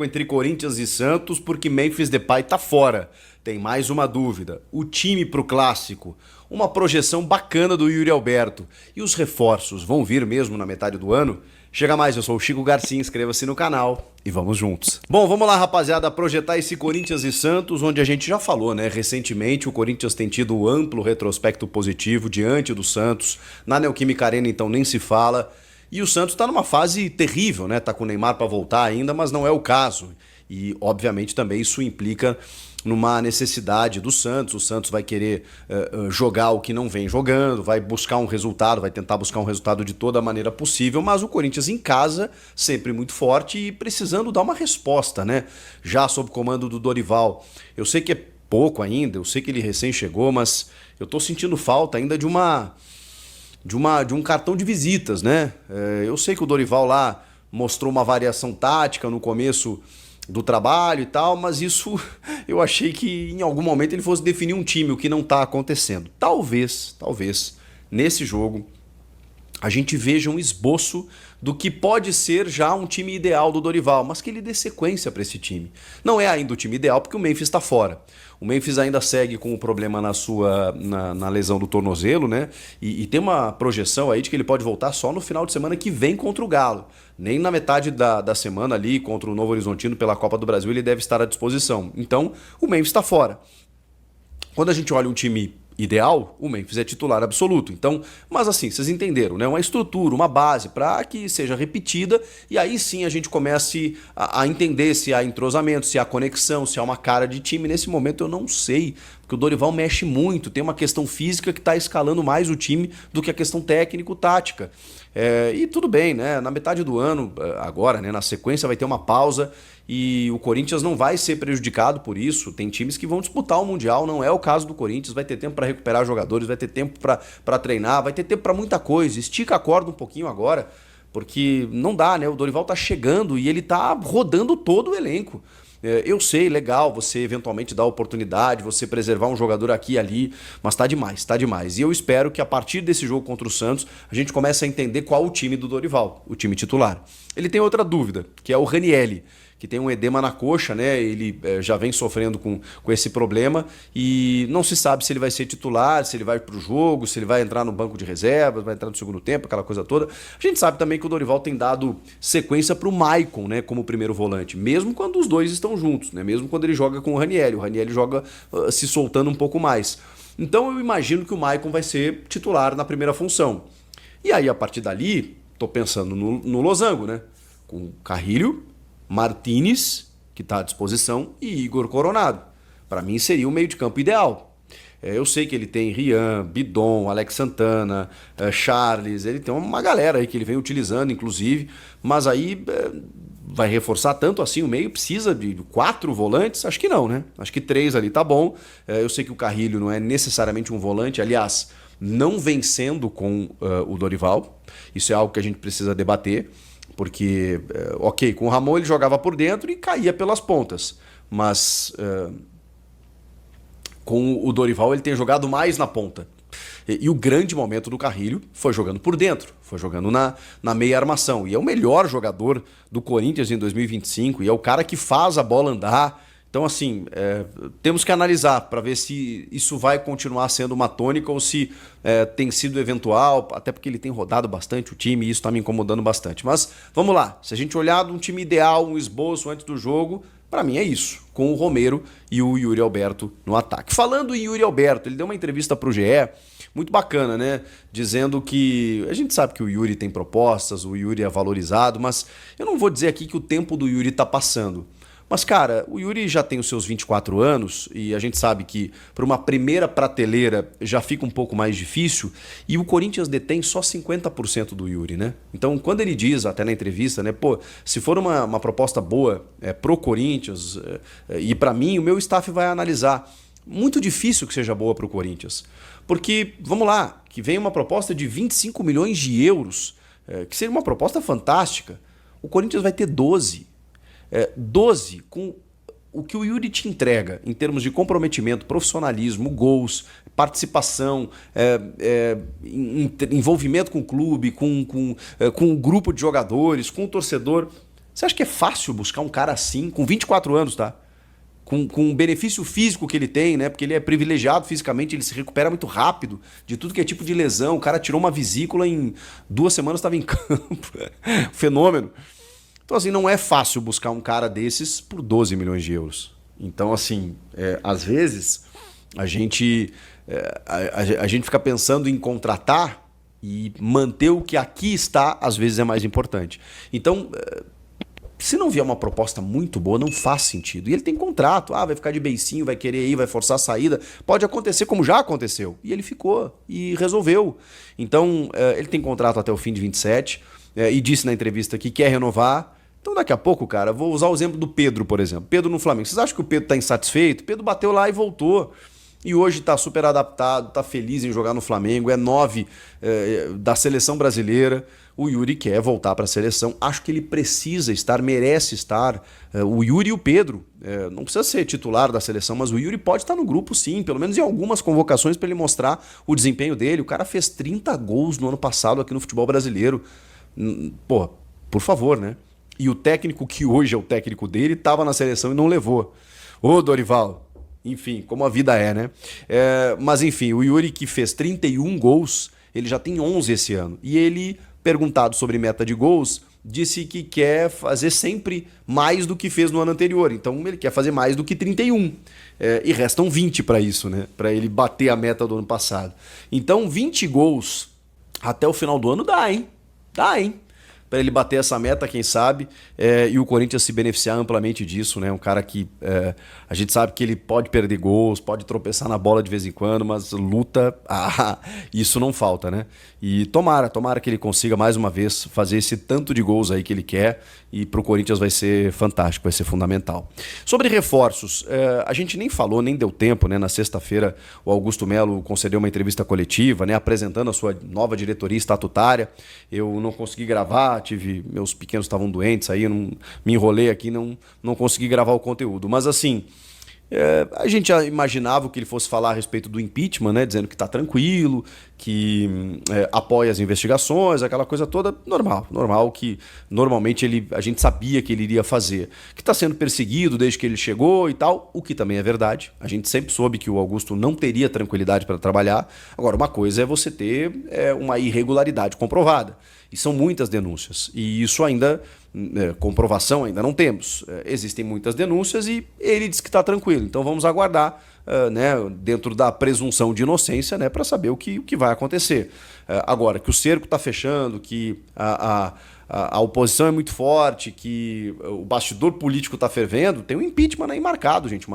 Entre Corinthians e Santos, porque Memphis Depay tá fora. Tem mais uma dúvida. O time pro clássico. Uma projeção bacana do Yuri Alberto. E os reforços vão vir mesmo na metade do ano? Chega mais, eu sou o Chico Garcia, inscreva-se no canal e vamos juntos. Bom, vamos lá, rapaziada, projetar esse Corinthians e Santos, onde a gente já falou, né? Recentemente o Corinthians tem tido um amplo retrospecto positivo diante do Santos. Na Neoquímica Arena, então, nem se fala. E o Santos está numa fase terrível, né? Tá com o Neymar para voltar ainda, mas não é o caso. E, obviamente, também isso implica numa necessidade do Santos. O Santos vai querer jogar o que não vem jogando, vai buscar um resultado, vai tentar buscar um resultado de toda a maneira possível, mas o Corinthians em casa, sempre muito forte e precisando dar uma resposta, né? Já sob comando do Dorival. Eu sei que é pouco ainda, eu sei que ele recém chegou, mas eu tô sentindo falta ainda de um cartão de visitas, né? Eu sei que o Dorival lá mostrou uma variação tática no começo do trabalho e tal, mas isso eu achei que em algum momento ele fosse definir um time, o que não está acontecendo. Talvez, nesse jogo a gente veja um esboço do que pode ser já um time ideal do Dorival, mas que ele dê sequência para esse time. Não é ainda o time ideal porque o Memphis está fora. O Memphis ainda segue com o problema na lesão do tornozelo, né? E tem uma projeção aí de que ele pode voltar só no final de semana que vem contra o Galo. Nem na metade da semana ali contra o Novo Horizontino pela Copa do Brasil ele deve estar à disposição. Então o Memphis está fora. Quando a gente olha um time ideal, o Memphis é titular absoluto. Então, mas assim, vocês entenderam, né? Uma estrutura, uma base para que seja repetida e aí sim a gente comece a entender se há entrosamento, se há conexão, se há uma cara de time. Nesse momento eu não sei, porque o Dorival mexe muito, tem uma questão física que está escalando mais o time do que a questão técnico-tática. E tudo bem, né? Na metade do ano, agora, né? Na sequência vai ter uma pausa e o Corinthians não vai ser prejudicado por isso. Tem times que vão disputar o Mundial, não é o caso do Corinthians. Vai ter tempo para recuperar jogadores, vai ter tempo para treinar, vai ter tempo para muita coisa. Estica a corda um pouquinho agora, porque não dá, né? O Dorival tá chegando e ele tá rodando todo o elenco. Eu sei, legal, você eventualmente dá oportunidade, você preservar um jogador aqui e ali, mas tá demais, tá demais. E eu espero que a partir desse jogo contra o Santos, a gente comece a entender qual o time do Dorival, o time titular. Ele tem outra dúvida, que é o Ranielli, que tem um edema na coxa, né? Ele já vem sofrendo com esse problema e não se sabe se ele vai ser titular, se ele vai pro jogo, se ele vai entrar no banco de reservas, vai entrar no segundo tempo, aquela coisa toda. A gente sabe também que o Dorival tem dado sequência pro Maicon, né, como primeiro volante, mesmo quando os dois estão juntos, né? Mesmo quando ele joga com o Ranielli joga se soltando um pouco mais. Então eu imagino que o Maicon vai ser titular na primeira função. E aí a partir dali, tô pensando no losango, né? Com Carrilho, Martínez, que está à disposição, e Igor Coronado. Para mim seria o meio de campo ideal. Eu sei que ele tem Rian, Bidon, Alex Santana, Charles, ele tem uma galera aí que ele vem utilizando, inclusive, mas aí vai reforçar tanto assim o meio? Precisa de 4 volantes? Acho que não, né? Acho que 3 ali tá bom. Eu sei que o Carrilho não é necessariamente um volante, aliás, não vem sendo com o Dorival. Isso é algo que a gente precisa debater. Porque, ok, com o Ramon ele jogava por dentro e caía pelas pontas. Mas com o Dorival ele tem jogado mais na ponta. E o grande momento do Carrilho foi jogando por dentro, foi jogando na meia armação. E é o melhor jogador do Corinthians em 2025 e é o cara que faz a bola andar. Então, assim, temos que analisar para ver se isso vai continuar sendo uma tônica ou se tem sido eventual, até porque ele tem rodado bastante o time e isso está me incomodando bastante. Mas vamos lá, se a gente olhar de um time ideal, um esboço antes do jogo, para mim é isso, com o Romero e o Yuri Alberto no ataque. Falando em Yuri Alberto, ele deu uma entrevista para o GE, muito bacana, né? Dizendo que a gente sabe que o Yuri tem propostas, o Yuri é valorizado, mas eu não vou dizer aqui que o tempo do Yuri está passando. Mas, cara, o Yuri já tem os seus 24 anos e a gente sabe que para uma primeira prateleira já fica um pouco mais difícil e o Corinthians detém só 50% do Yuri, né? Então, quando ele diz, até na entrevista, né, pô, se for uma proposta boa pro Corinthians e para mim, o meu staff vai analisar. Muito difícil que seja boa pro Corinthians. Porque, vamos lá, que vem uma proposta de 25 milhões de euros, que seria uma proposta fantástica. O Corinthians vai ter 12. 12 com o que o Yuri te entrega em termos de comprometimento, profissionalismo, gols, participação, envolvimento com o clube, com um grupo de jogadores, com o torcedor. Você acha que é fácil buscar um cara assim, com 24 anos, tá? Com o benefício físico que ele tem, né? Porque ele é privilegiado fisicamente, ele se recupera muito rápido de tudo que é tipo de lesão. O cara tirou uma vesícula em 2 semanas, estava em campo. Fenômeno. Então, assim, não é fácil buscar um cara desses por 12 milhões de euros. Então, assim, às vezes a gente fica pensando em contratar e manter o que aqui está, às vezes é mais importante. Então, se não vier uma proposta muito boa, não faz sentido. E ele tem contrato, vai ficar de beicinho, vai querer ir, vai forçar a saída. Pode acontecer como já aconteceu. E ele ficou e resolveu. Então, ele tem contrato até o fim de 27 e disse na entrevista que quer renovar. Então, daqui a pouco, cara, vou usar o exemplo do Pedro, por exemplo. Pedro no Flamengo. Vocês acham que o Pedro está insatisfeito? O Pedro bateu lá e voltou. E hoje está super adaptado, está feliz em jogar no Flamengo, é 9 da seleção brasileira. O Yuri quer voltar para a seleção. Acho que ele precisa estar, merece estar. O Yuri e o Pedro. Não precisa ser titular da seleção, mas o Yuri pode estar no grupo sim, pelo menos em algumas convocações para ele mostrar o desempenho dele. O cara fez 30 gols no ano passado aqui no futebol brasileiro. Pô, por favor, né? E o técnico que hoje é o técnico dele estava na seleção e não levou. Ô, Dorival. Enfim, como a vida é, né? Mas enfim, o Yuri que fez 31 gols, ele já tem 11 esse ano. E ele, perguntado sobre meta de gols, disse que quer fazer sempre mais do que fez no ano anterior. Então ele quer fazer mais do que 31. E restam 20 para isso, né? Para ele bater a meta do ano passado. Então 20 gols até o final do ano dá, hein? Dá, hein? Para ele bater essa meta, quem sabe, e o Corinthians se beneficiar amplamente disso, né? Um cara que a gente sabe que ele pode perder gols, pode tropeçar na bola de vez em quando, mas luta, isso não falta, né? E tomara que ele consiga mais uma vez fazer esse tanto de gols aí que ele quer, e para o Corinthians vai ser fantástico, vai ser fundamental. Sobre reforços, a gente nem falou, nem deu tempo, né? Na sexta-feira o Augusto Melo concedeu uma entrevista coletiva, né? Apresentando a sua nova diretoria estatutária. Eu não consegui gravar, meus pequenos estavam doentes, aí eu não me enrolei aqui, não consegui gravar o conteúdo. Mas assim, a gente já imaginava que ele fosse falar a respeito do impeachment, né, dizendo que está tranquilo, que apoia as investigações, aquela coisa toda normal, que normalmente a gente sabia que ele iria fazer. Que está sendo perseguido desde que ele chegou e tal, o que também é verdade. A gente sempre soube que o Augusto não teria tranquilidade para trabalhar. Agora, uma coisa é você ter uma irregularidade comprovada. E são muitas denúncias. E isso ainda, comprovação ainda não temos. Existem muitas denúncias e ele diz que está tranquilo. Então vamos aguardar, né, dentro da presunção de inocência, né, para saber o que vai acontecer. Agora, que o cerco está fechando, que a oposição é muito forte, que o bastidor político está fervendo, tem um impeachment aí marcado, gente,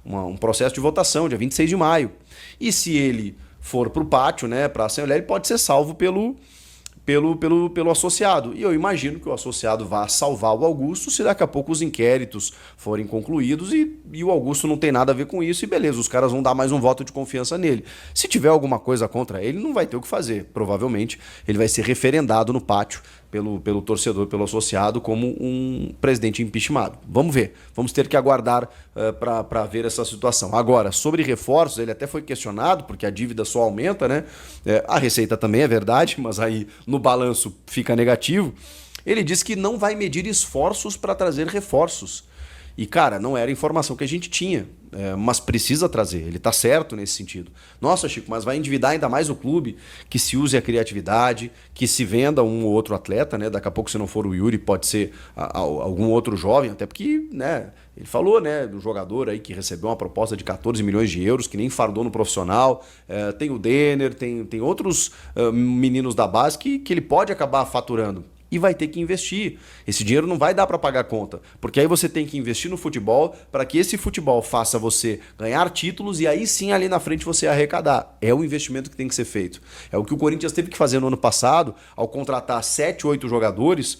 um processo de votação, dia 26 de maio. E se ele for para o pátio, né, para a Assembleia, ele pode ser salvo pelo associado. E eu imagino que o associado vá salvar o Augusto se daqui a pouco os inquéritos forem concluídos e o Augusto não tem nada a ver com isso e beleza, os caras vão dar mais um voto de confiança nele. Se tiver alguma coisa contra ele, não vai ter o que fazer. Provavelmente ele vai ser referendado no pátio pelo torcedor, pelo associado, como um presidente impeachmentado. Vamos ver. Vamos ter que aguardar para ver essa situação. Agora, sobre reforços, ele até foi questionado, porque a dívida só aumenta, né? A receita também é verdade, mas aí no balanço fica negativo. Ele disse que não vai medir esforços para trazer reforços. E, cara, não era a informação que a gente tinha, mas precisa trazer, ele está certo nesse sentido. Nossa, Chico, mas vai endividar ainda mais o clube, que se use a criatividade, que se venda um ou outro atleta, né? Daqui a pouco, se não for o Yuri, pode ser algum outro jovem, até porque, né, ele falou, né, do jogador aí que recebeu uma proposta de 14 milhões de euros, que nem fardou no profissional, tem o Denner, tem outros meninos da base que ele pode acabar faturando. E vai ter que investir. Esse dinheiro não vai dar para pagar a conta, porque aí você tem que investir no futebol para que esse futebol faça você ganhar títulos e aí sim ali na frente você arrecadar. É o investimento que tem que ser feito. É o que o Corinthians teve que fazer no ano passado ao contratar 7, 8 jogadores,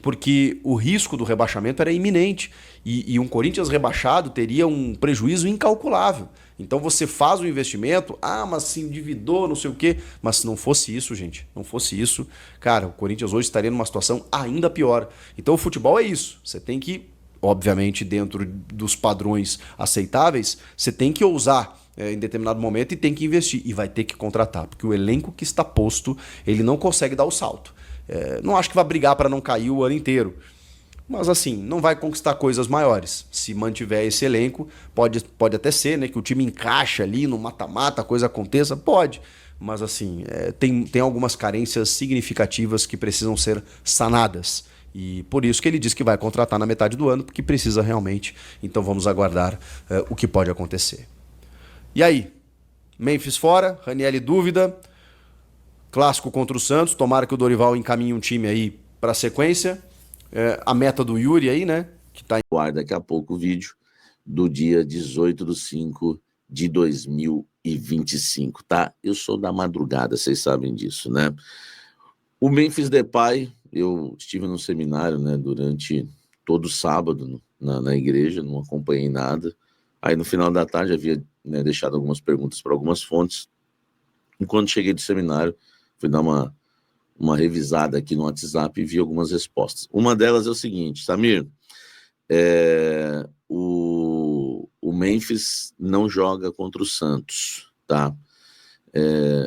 porque o risco do rebaixamento era iminente e um Corinthians rebaixado teria um prejuízo incalculável. Então você faz o investimento, mas se endividou, não sei o quê. Mas se não fosse isso, gente, não fosse isso, cara, o Corinthians hoje estaria numa situação ainda pior. Então o futebol é isso. Você tem que, obviamente, dentro dos padrões aceitáveis, você tem que ousar em determinado momento e tem que investir. E vai ter que contratar, porque o elenco que está posto, ele não consegue dar o salto. Não acho que vai brigar para não cair o ano inteiro. Mas assim, não vai conquistar coisas maiores. Se mantiver esse elenco, pode até ser, né, que o time encaixa ali no mata-mata, a coisa aconteça, pode. Mas assim, tem algumas carências significativas que precisam ser sanadas. E por isso que ele diz que vai contratar na metade do ano, porque precisa realmente. Então vamos aguardar o que pode acontecer. E aí? Memphis fora, Ranieri dúvida. Clássico contra o Santos. Tomara que o Dorival encaminhe um time aí para a sequência. A meta do Yuri aí, né? Que tá Guarda daqui a pouco o vídeo do dia 18/5 de 2025, tá? Eu sou da madrugada, vocês sabem disso, né? O Memphis Depay, eu estive no seminário, né, durante todo sábado na igreja, não acompanhei nada. Aí no final da tarde havia, né, deixado algumas perguntas para algumas fontes. E quando cheguei do seminário, fui dar uma revisada aqui no WhatsApp e vi algumas respostas. Uma delas é o seguinte: Samir, o Memphis não joga contra o Santos, tá?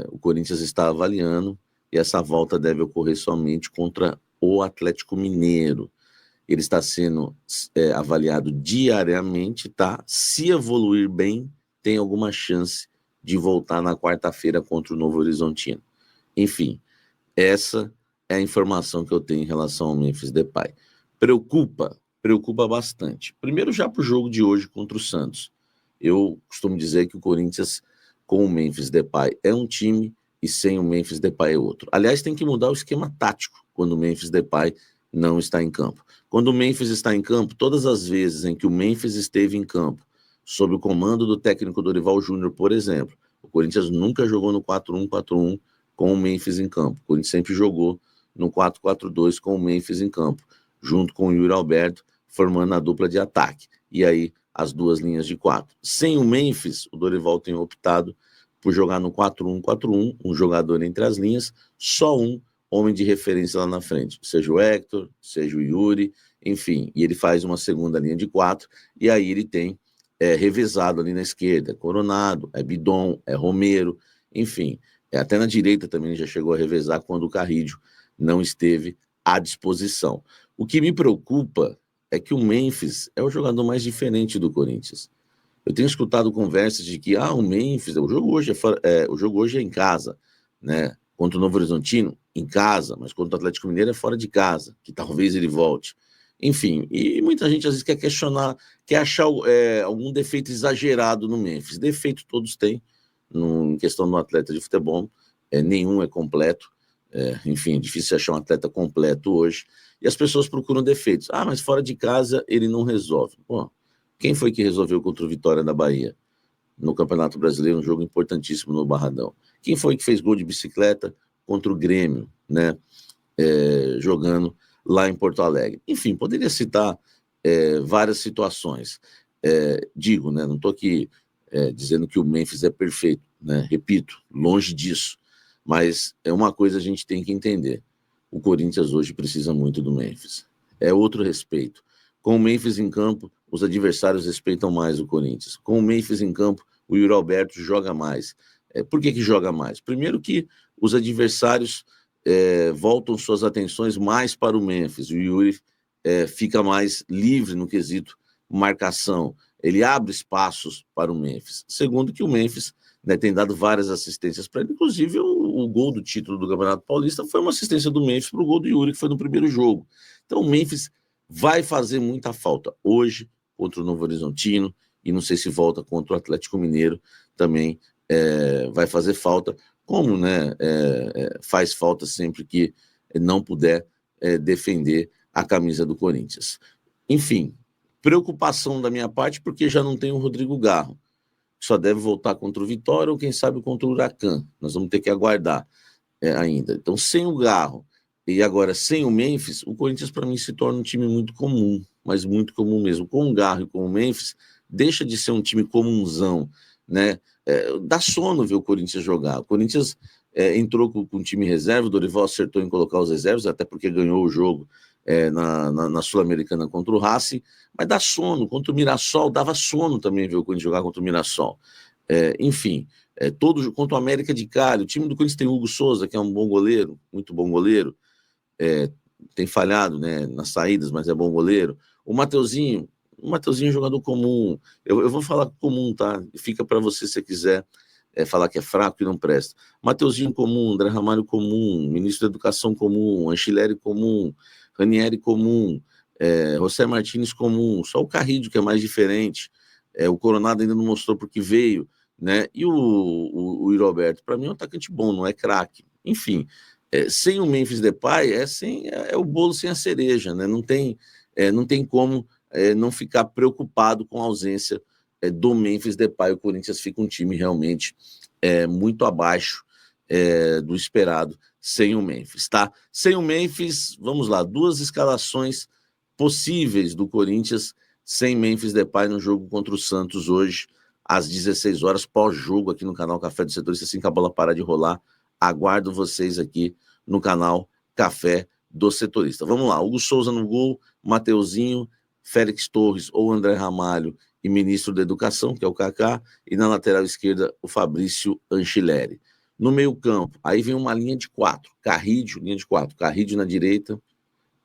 O Corinthians está avaliando e essa volta deve ocorrer somente contra o Atlético Mineiro. Ele está sendo avaliado diariamente, tá? Se evoluir bem, tem alguma chance de voltar na quarta-feira contra o Novo Horizontino. Enfim, essa é a informação que eu tenho em relação ao Memphis Depay. Preocupa bastante. Primeiro, já para o jogo de hoje contra o Santos. Eu costumo dizer que o Corinthians, com o Memphis Depay, é um time e sem o Memphis Depay é outro. Aliás, tem que mudar o esquema tático quando o Memphis Depay não está em campo. Quando o Memphis está em campo, todas as vezes em que o Memphis esteve em campo, sob o comando do técnico Dorival Júnior, por exemplo, o Corinthians nunca jogou no 4-1-4-1 com o Memphis em campo. O Corinthians sempre jogou no 4-4-2 com o Memphis em campo, junto com o Yuri Alberto, formando a dupla de ataque. E aí, as duas linhas de 4. Sem o Memphis, o Dorival tem optado por jogar no 4-1-4-1, um jogador entre as linhas, só um homem de referência lá na frente, seja o Hector, seja o Yuri, enfim, e ele faz uma segunda linha de 4, e aí ele tem revezado ali na esquerda, Coronado, Bidon, Romero, enfim, até na direita também ele já chegou a revezar quando o Carrídio não esteve à disposição. O que me preocupa é que o Memphis é o jogador mais diferente do Corinthians. Eu tenho escutado conversas de que o Memphis, o jogo hoje é em casa, né? Contra o Novo Horizontino, em casa, mas contra o Atlético Mineiro é fora de casa, que talvez ele volte. Enfim, e muita gente às vezes quer questionar, quer achar algum defeito exagerado no Memphis. Defeito todos têm, em questão do atleta de futebol, nenhum é completo. Enfim, é difícil achar um atleta completo hoje. E as pessoas procuram defeitos. Mas fora de casa ele não resolve. Bom, quem foi que resolveu contra o Vitória da Bahia? No Campeonato Brasileiro, um jogo importantíssimo no Barradão. Quem foi que fez gol de bicicleta contra o Grêmio, né? Jogando lá em Porto Alegre. Enfim, poderia citar várias situações. Digo, né? Não estou aqui dizendo que o Memphis é perfeito, né? Repito, longe disso. Mas é uma coisa a gente tem que entender. O Corinthians hoje precisa muito do Memphis. É outro respeito. Com o Memphis em campo, os adversários respeitam mais o Corinthians. Com o Memphis em campo, o Yuri Alberto joga mais. Por que joga mais? Primeiro que os adversários voltam suas atenções mais para o Memphis. O Yuri fica mais livre no quesito marcação. Ele abre espaços para o Memphis. Segundo que o Memphis, né, tem dado várias assistências para ele. Inclusive, o gol do título do Campeonato Paulista foi uma assistência do Memphis para o gol do Yuri, que foi no primeiro jogo. Então, o Memphis vai fazer muita falta hoje contra o Novo Horizontino e não sei se volta contra o Atlético Mineiro também vai fazer falta, como, né, faz falta sempre que não puder defender a camisa do Corinthians. Enfim, preocupação da minha parte porque já não tem o Rodrigo Garro, que só deve voltar contra o Vitória ou quem sabe contra o Huracan. Nós vamos ter que aguardar ainda. Então, sem o Garro e agora sem o Memphis, o Corinthians para mim se torna um time muito comum, mas muito comum mesmo. Com o Garro e com o Memphis, deixa de ser um time comunzão, né? Dá sono ver o Corinthians jogar. O Corinthians entrou com o time reserva, o Dorival acertou em colocar os reservas, até porque ganhou o jogo na Sul-Americana contra o Racing, mas dá sono. Contra o Mirassol, dava sono também ver o Corinthians jogar contra o Mirassol. Enfim, contra o América de Cali, o time do Corinthians tem o Hugo Souza, que é um bom goleiro, muito bom goleiro, tem falhado, né, nas saídas, mas é bom goleiro. O Mateuzinho é um jogador comum. Eu vou falar comum, tá? Fica para você se você quiser falar que é fraco e não presta. Mateuzinho comum, André Ramalho comum, ministro da Educação comum, Anchileri comum, Ranieri comum, José Martínez comum, só o Carrillo que é mais diferente. O Coronado ainda não mostrou porque veio, né? E o Yuri Alberto, para mim, é um atacante bom, não é craque. Enfim, sem o Memphis Depay, é o bolo sem a cereja, né? Não tem como não ficar preocupado com a ausência do Memphis Depay. O Corinthians fica um time realmente muito abaixo do esperado sem o Memphis, tá? Sem o Memphis, vamos lá, 2 escalações possíveis do Corinthians sem Memphis Depay no jogo contra o Santos hoje, às 16 horas, pós-jogo aqui no canal Café do Setorista, assim que a bola parar de rolar. Aguardo vocês aqui no canal Café do Setorista. Vamos lá, Hugo Souza no gol, Mateuzinho, Félix Torres ou André Ramalho e ministro da Educação, que é o Kaká, e na lateral esquerda o Fabrício Anchileri. No meio campo, aí vem uma linha de 4, linha de 4, Carrillo na direita,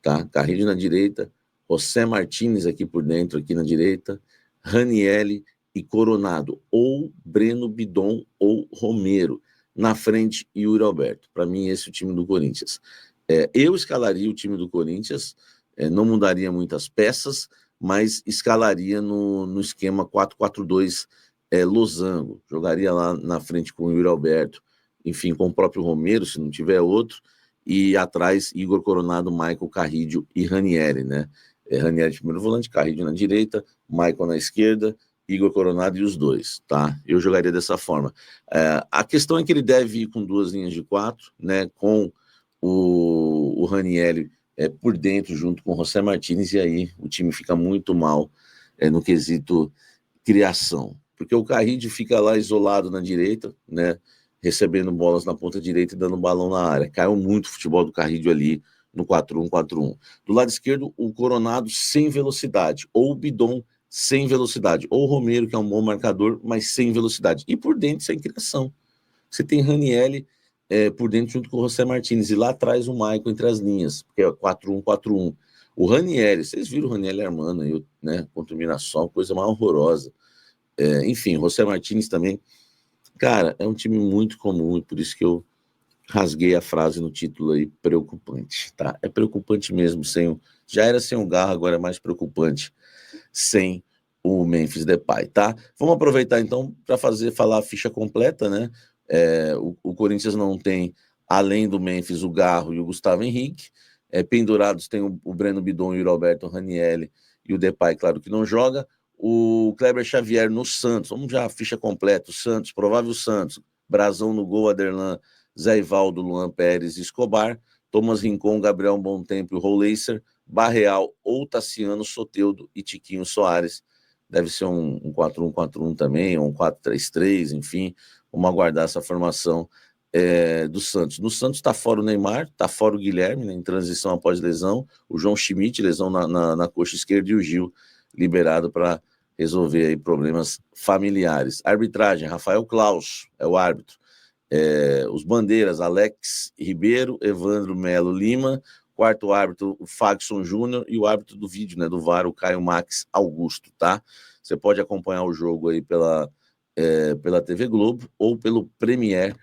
tá? Carrillo na direita, José Martínez aqui por dentro, aqui na direita, Ranieri e Coronado, ou Breno Bidon ou Romero. Na frente, Yuri Alberto. Para mim, esse é o time do Corinthians. Eu escalaria o time do Corinthians, não mudaria muitas peças, mas escalaria no esquema 4-4-2 losango. Jogaria lá na frente com o Yuri Alberto, enfim, com o próprio Romero, se não tiver outro, e atrás Igor Coronado, Michael, Carrillo e Ranieri, né? Ranieri de primeiro volante, Carrillo na direita, Michael na esquerda, Igor Coronado e os dois, tá? Eu jogaria dessa forma. A questão é que ele deve ir com 2 linhas de 4, né? Com o Ranieri por dentro, junto com o José Martínez, e aí o time fica muito mal no quesito criação. Porque o Carrillo fica lá isolado na direita, né? Recebendo bolas na ponta direita e dando balão na área. Caiu muito o futebol do Carrillo ali no 4-1-4-1. Do lado esquerdo, o Coronado sem velocidade, ou o Bidon sem velocidade, ou o Romero, que é um bom marcador, mas sem velocidade. E por dentro, sem criação. Você tem Ranieri por dentro junto com o José Martínez, e lá atrás o Michael entre as linhas, que é 4-1-4-1. O Ranieri, vocês viram o Ranieri armando aí, né, contra o Mirassol, coisa mais horrorosa. Enfim, o José Martínez também. Cara, é um time muito comum, e por isso que eu rasguei a frase no título aí, preocupante, tá? É preocupante mesmo, já era sem o Garro, agora é mais preocupante sem o Memphis Depay, tá? Vamos aproveitar então para falar a ficha completa, né? O Corinthians não tem, além do Memphis, o Garro e o Gustavo Henrique. Pendurados tem o Breno Bidon e o Roberto Ranieri, e o Depay, claro que não joga. O Kleber Xavier no Santos, vamos já, a ficha completa, o Santos, provável Santos, Brazão no gol, Aderlan, Zé Ivaldo, Luan Pérez, Escobar, Thomas Rincon, Gabriel Bom Tempo e Roleiser, Barreal ou Tassiano, Soteldo e Tiquinho Soares. Deve ser um 4-1-4-1 também, ou um 4-3-3, enfim, vamos aguardar essa formação do Santos. No Santos está fora o Neymar, está fora o Guilherme, né, em transição após lesão, o João Schmidt, lesão na coxa esquerda, e o Gil liberado para resolver aí problemas familiares. Arbitragem, Rafael Klaus é o árbitro. Os bandeiras, Alex Ribeiro, Evandro Melo Lima, quarto árbitro, o Fagson Júnior, e o árbitro do vídeo, né, do VAR, o Caio Max Augusto, tá? Você pode acompanhar o jogo aí pela TV Globo ou pelo Premiere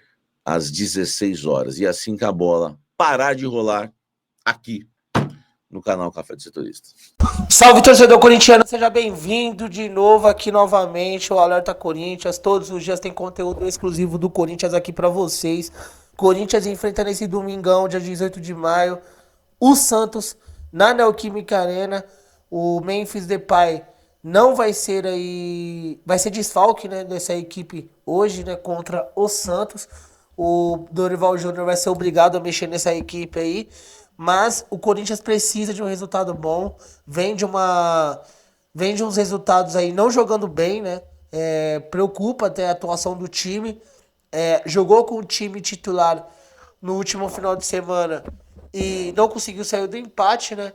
às 16 horas. E assim que a bola parar de rolar, aqui no canal Café do Setorista. Salve, torcedor corintiano, seja bem-vindo de novo aqui novamente, o Alerta Corinthians. Todos os dias tem conteúdo exclusivo do Corinthians aqui pra vocês. Corinthians enfrenta nesse domingão, dia 18 de maio, o Santos na Neoquímica Arena. O Memphis Depay não vai ser aí, vai ser desfalque, né, dessa equipe hoje, né, contra o Santos. O Dorival Júnior vai ser obrigado a mexer nessa equipe aí. Mas o Corinthians precisa de um resultado bom, vem de uns resultados aí não jogando bem, né? Preocupa até a atuação do time. Jogou com o time titular no último final de semana e não conseguiu sair do empate, né?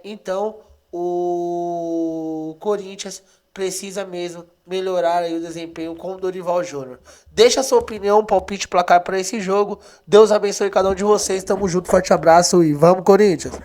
Então o Corinthians precisa mesmo melhorar aí o desempenho com o Dorival Júnior. Deixa a sua opinião, palpite, placar para esse jogo. Deus abençoe cada um de vocês. Tamo junto, forte abraço e vamos, Corinthians!